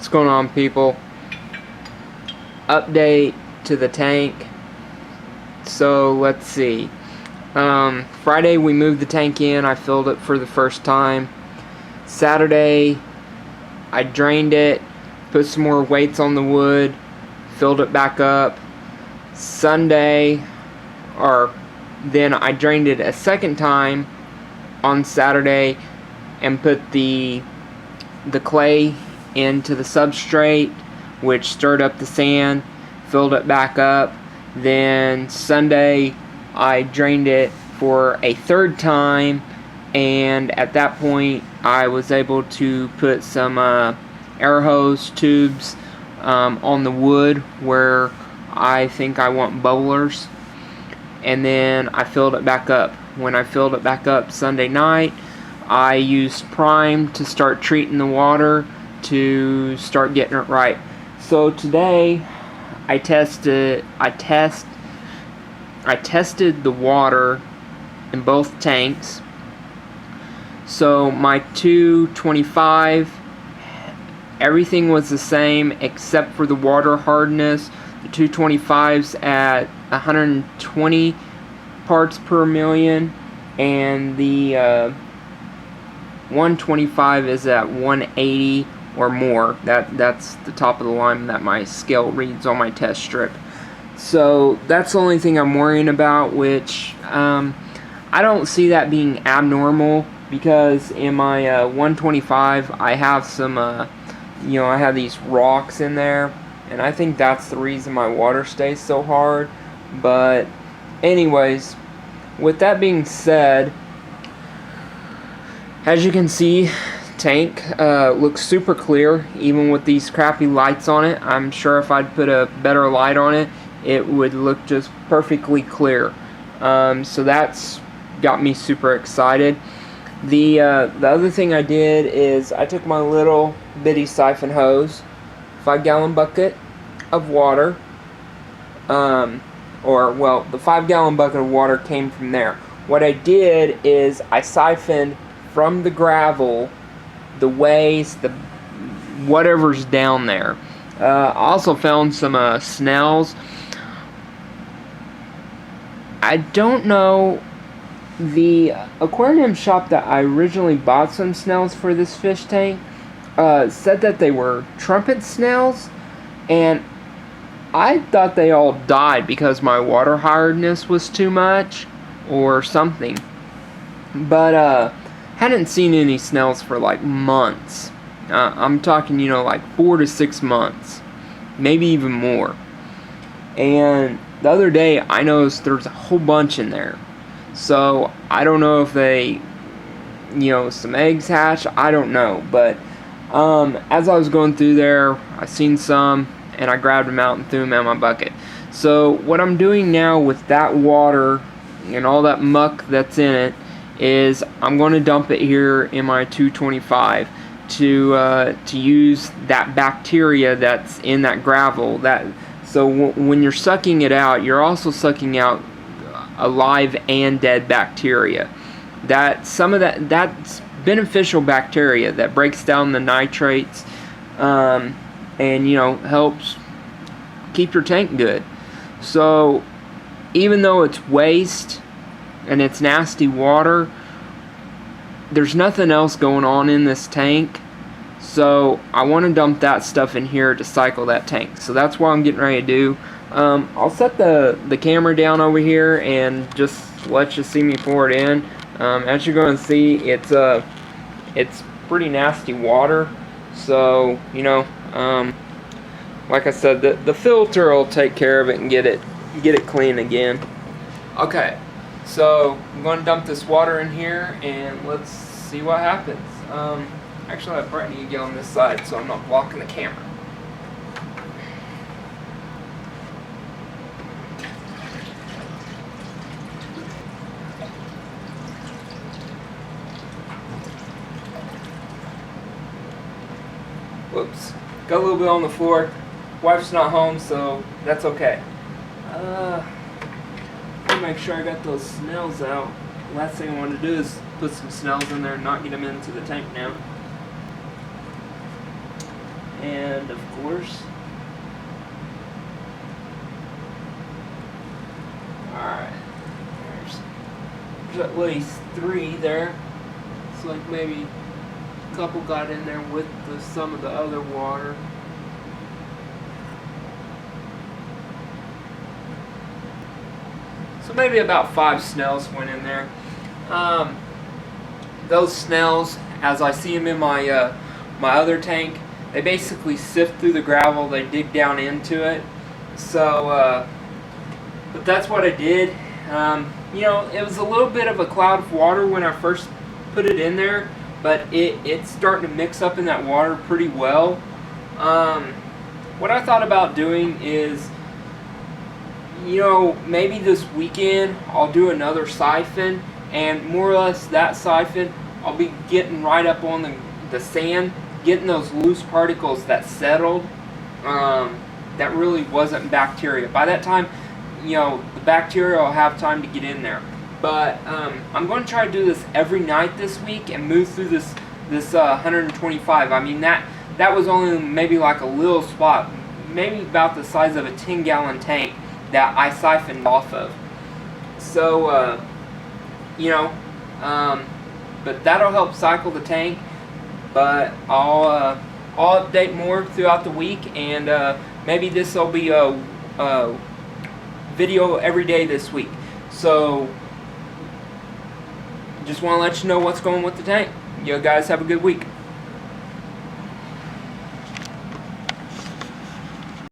What's going on, people? Update to the tank. So let's see. Friday we moved the tank in. I filled it for the first time. Saturday I drained it, put some more weights on the wood, filled it back up. Sunday, then I drained it a second time on Saturday and put the clay into the substrate, which stirred up the sand, filled it back up. Then Sunday I drained it for a third time, and at that point I was able to put some air hose tubes on the wood where I think I want bubblers, and then I filled it back up. When I filled it back up Sunday night, I used Prime to start treating the water to start getting it right. So today I tested the water in both tanks. So my 225, everything was the same except for the water hardness. The 225's at 120 parts per million, and the 125 is at 180 or more. That's the top of the line that my scale reads on my test strip. So that's the only thing I'm worrying about, which I don't see that being abnormal, because in my 125 I have some I have these rocks in there, and I think that's the reason my water stays so hard. But anyways, with that being said, as you can see, tank looks super clear even with these crappy lights on it. I'm sure if I'd put a better light on it, it would look just perfectly clear. So that's got me super excited. The other thing I did is I took my little bitty siphon hose, 5-gallon bucket of water, the 5-gallon bucket of water came from there. What I did is I siphoned from the gravel, the waste, the whatever's down there. I also found some snails. I don't know, the aquarium shop that I originally bought some snails for this fish tank said that they were trumpet snails, and I thought they all died because my water hardness was too much or something. But hadn't seen any snails for like months. I'm talking, like 4 to 6 months, maybe even more. And the other day I noticed there's a whole bunch in there. So I don't know if they, some eggs hatch. I don't know. But as I was going through there, I seen some, and I grabbed them out and threw them in my bucket. So what I'm doing now with that water and all that muck that's in it is I'm going to dump it here in my 225 to use that bacteria that's in that gravel. So when you're sucking it out, you're also sucking out alive and dead bacteria. Some of that's beneficial bacteria that breaks down the nitrates, and helps keep your tank good. So even though it's waste and it's nasty water, there's nothing else going on in this tank, so I want to dump that stuff in here to cycle that tank. So that's what I'm getting ready to do. I'll set the camera down over here and just let you see me pour it in. As you're going to see, it's pretty nasty water, so like I said, the filter will take care of it and get it clean again. Okay, so I'm going to dump this water in here and let's see what happens. Actually, I probably need to get on this side so I'm not blocking the camera. Whoops, got a little bit on the floor. Wife's not home, so that's okay. Make sure I got those snails out. Last thing I want to do is put some snails in there and not get them into the tank now. And end, of course. Alright, there's at least 3 there. It's like maybe a couple got in there with some of the other water. So maybe about 5 snails went in there. Those snails, as I see them in my my other tank, they basically sift through the gravel. They dig down into it. So, but that's what I did. You know, it was a little bit of a cloud of water when I first put it in there, but it's starting to mix up in that water pretty well. What I thought about doing is, you know, maybe this weekend I'll do another siphon, and more or less that siphon I'll be getting right up on the sand, getting those loose particles that settled, that really wasn't bacteria. By that time, you know, the bacteria will have time to get in there. But I'm going to try to do this every night this week and move through this 125. I mean, that was only maybe like a little spot, maybe about the size of a 10-gallon tank that I siphoned off of. So, you know, but that'll help cycle the tank. But I'll update more throughout the week, and maybe this will be a video every day this week. So just want to let you know what's going with the tank. You guys have a good week.